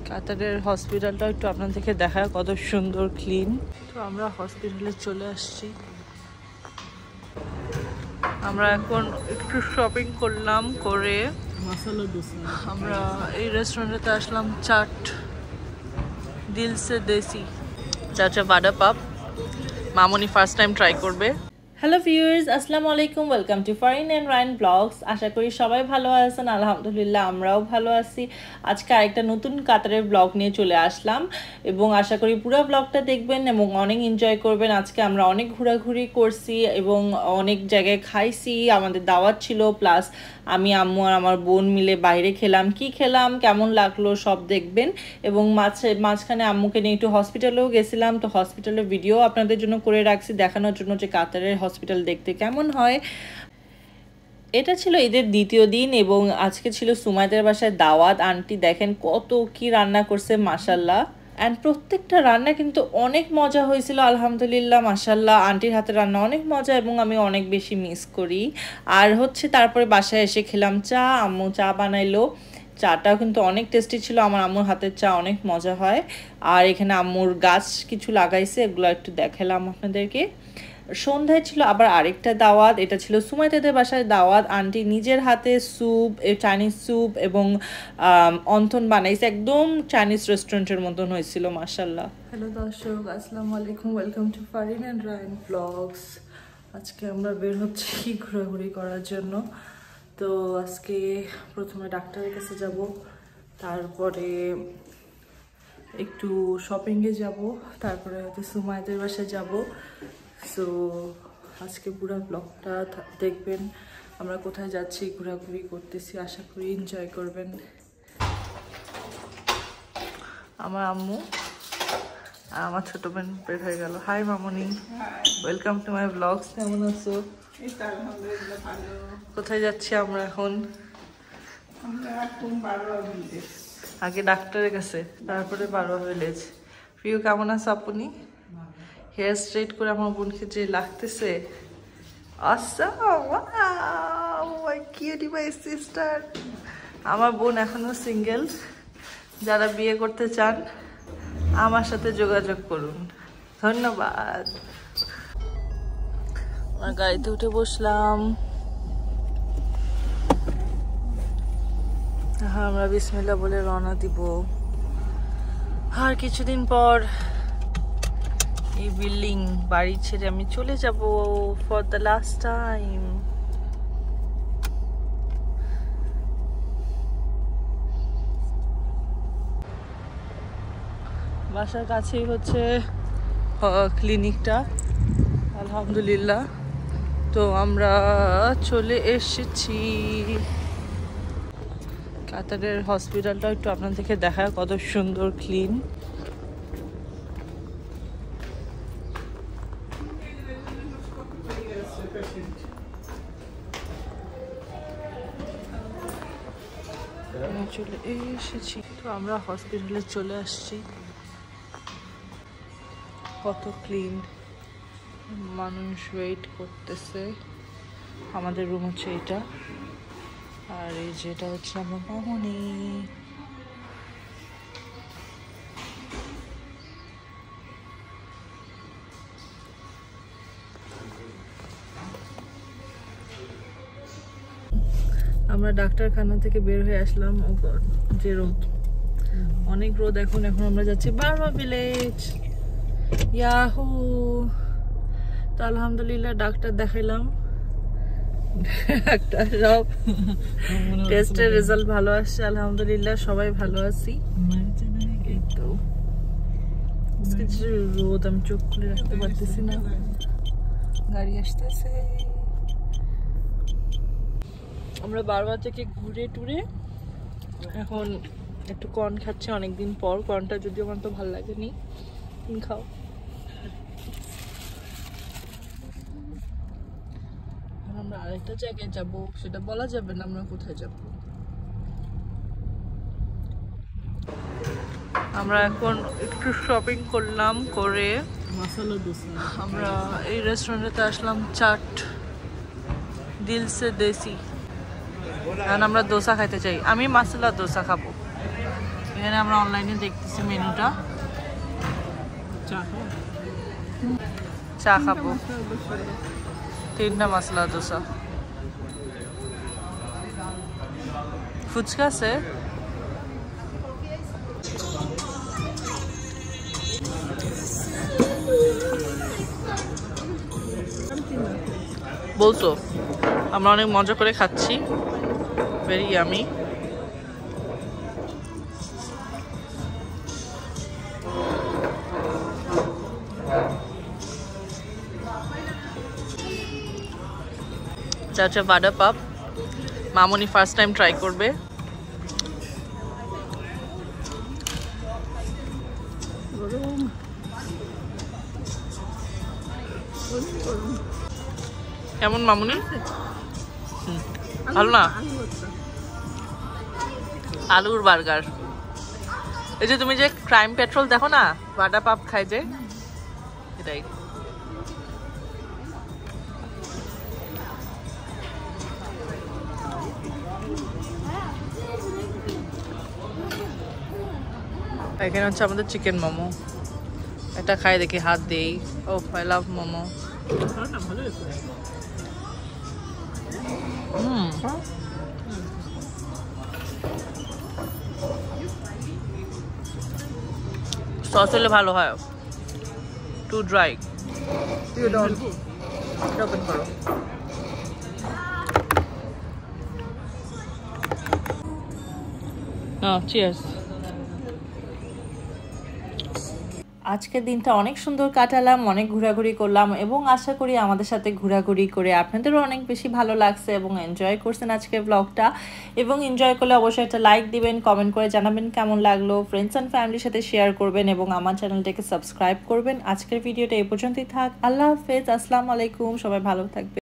কাতারের হসপিটালটা একটু আপনাদেরকে দেখায়, কত সুন্দর ক্লিন। তো আমরা হসপিটালে চলে আসছি। আমরা এখন একটু শপিং করলাম, করে আমরা এই রেস্টুরেন্টে আসলাম। চাট দিল সে দেশি, চাচা বাডা পাপ। মামনি ফার্স্ট টাইম ট্রাই করবে। হ্যালো ভিউয়ার্স, আসসালামু আলাইকুম, welcome to Farin and Rayan blogs. আশা করি সবাই ভালো আছেন। আলহামদুলিল্লাহ আমরাও ভালো আছি। আজকে আরেকটা নতুন কাতারের ব্লগ নিয়ে চলে আসলাম এবং আশা করি পুরো ব্লগটা দেখবেন এবং অনেক এনজয় করবেন। আজকে আমরা অনেক ঘোরাঘুরি করছি এবং অনেক জায়গায় খাইছি, আমাদের দাওয়াত ছিল, প্লাস আমি, আম্মু আর আমার বোন মিলে বাইরে খেলাম। কি খেলাম, কেমন লাগলো সব দেখবেন। এবং মাঝখানে আম্মুকে নিয়ে একটু হসপিটালেও গেছিলাম, তো হসপিটালের ভিডিও আপনাদের জন্য করে রাখছি, দেখানোর জন্য যে কাতারের হসপিটাল দেখতে কেমন হয়। এটা ছিল ঈদের দ্বিতীয় দিন এবং আজকে ছিল সুমাইদের বাসায় দাওয়াত। আন্টি দেখেন কত কি রান্না করছে, মাশাল্লাহ। অ্যান্ড প্রত্যেকটা রান্না কিন্তু অনেক মজা হয়েছিল, আলহামদুলিল্লাহ, মাশাল্লাহ। আন্টির হাতে রান্না অনেক মজা এবং আমি অনেক বেশি মিস করি। আর তারপরে বাসায় এসে খেলাম চা, আম্মু চা বানাইলো। চাটাও কিন্তু অনেক টেস্টি ছিল, আমার আম্মুর হাতের চা অনেক মজা হয়। আর এখানে আম্মুর গাছ কিছু লাগাইছে, এগুলো একটু দেখালাম আপনাদেরকে। সন্ধ্যায় ছিল আবার আরেকটা দাওয়াত, এটা ছিল সুমাইতাদের বাসায় দাওয়াত। আন্টি নিজের হাতে স্যুপ, চাইনিজ স্যুপ এবং অন্থন বানাইছে, একদম চাইনিজ রেস্টুরেন্টের মতন হয়েছিল, মাশাল্লাহ। হ্যালো দর্শক, আসসালামু আলাইকুম, welcome to Farin and Rayan blogs. আজকে আমরা বের হচ্ছি ঘোরাঘুরি করার জন্য। তো আজকে প্রথমে ডাক্তারের কাছে যাব, তারপরে একটু শপিংয়ে যাব, তারপরে হয়তো সুমাইদের বাসায় যাব। সো আজকে পুরো ব্লগটা দেখবেন, আমরা কোথায় যাচ্ছি, ঘোরাঘুরি করতেছি, আশা করি এনজয় করবেন। আমার আম্মু আর আমার ছোট বোন বের হয়ে গেল। হাই মামনি, ওয়েলকাম টু মাই ব্লগস। কেমন আছো? কোথায় যাচ্ছি আমরা এখন? আগে ডাক্তারের কাছে, তারপরে বারোয়া ভিলেজ। প্রিয় কেমন আছো আপনি? হেয়ার স্ট্রেট করে আমার বোনকে যে লাগতেছে, আমার বোন এখনো সিঙ্গেল, যারা বিয়ে করতে চান আমার সাথে যোগাযোগ করুন, ধন্যবাদ। আমার গাড়িতে উঠে বসলাম। হ্যাঁ, আমরা বিসমিল্লাহ বলে রওনা দিব। আর কিছুদিন পর এই বিল্ডিং বাড়ি ছেড়ে আমি চলে যাব ফর দ্য লাস্ট টাইম। বাসার কাছেই হচ্ছে ক্লিনিকটা, আলহামদুলিল্লাহ। তো আমরা চলে এসেছি। কাতারের হসপিটালটা একটু আপনাদেরকে দেখায়, কত সুন্দর ক্লিন। চলে এসেছি, তো আমরা হসপিটালে চলে আসছি। কত ক্লিন, মানুষ ওয়েট করতেছে। আমাদের রুম হচ্ছে এটা, আর এই যেটা হচ্ছে আমার মামনি। আমরা ডাক্তারখানা থেকে বের হয়ে আসলাম। যে রোদ, অনেক রোদ এখন আমরা যাচ্ছি বারোয়া ভিলেজ। ইয়াহু! তো আলহামদুলিল্লাহ ডাক্তার দেখাইলাম, ডাক্তার সব টেস্টের রেজাল্ট ভালো আসছে, আলহামদুলিল্লাহ সবাই ভালো আছি। এই তো রোদ, আমি চোখ খুলে রাখতে পারতেছি না, গাড়ি আসতেছে। আমরা বারবার থেকে ঘুরে টুরে এখন একটু কর্ন খাচ্ছি, অনেকদিন পর। কর্নটা যদিও আমার তো ভালো লাগেনি, খাও। আমরা আরেকটা জায়গায় যাব, সেটা বলা যাবে না আমরা কোথায় যাব। আমরা এখন একটু শপিং করলাম, করে আমরা এই রেস্টুরেন্টে আসলাম। চাট দিল সে দেশি, কারণ আমরা দোসা খাইতে চাই। আমি মাসালা দোসা খাবো। এখানে আমরা অনলাইনে দেখতেছি মেনুটা। চা খাবো, 3টা মশলা দোসা। ফুচকা আছে? বলতো আমরা অনেক মজা করে খাচ্ছি, ভেরি ইয়ামি। এটা হচ্ছে ভাডা পাপ, মামনি ফার্স্ট টাইম ট্রাই করবে। কেমন মামুনি? ভালো না? আলুর বার্গার। এই যে তুমি যে ক্রাইম পেট্রোল দেখো না, ভাডা পাপ খায় যে, এটাই। এখানে হচ্ছে আমাদের চিকেন মোমো। এটা খাই দেখি, হাত দেই। ও আই লাভ মোমো। সস হলে ভালো হয়, টু ড্রাই। ওপেন করো। চিয়ার্স। আজকের দিনটা অনেক সুন্দর কাটালাম, অনেক ঘোরাঘুরি করলাম এবং আশা করি আমাদের সাথে ঘোরাঘুরি করে আপনাদেরও অনেক বেশি ভালো লাগছে এবং এনজয় করছেন আজকের ব্লগটা। এবং এনজয় করলে অবশ্যই একটা লাইক দিবেন, কমেন্ট করে জানাবেন কেমন লাগলো, ফ্রেন্ডস অ্যান্ড ফ্যামিলির সাথে শেয়ার করবেন এবং আমার চ্যানেলটাকে সাবস্ক্রাইব করবেন। আজকের ভিডিওটা এই পর্যন্তই থাক। আল্লাহ হাফেজ, আসসালামু আলাইকুম, সবাই ভালো থাকবে।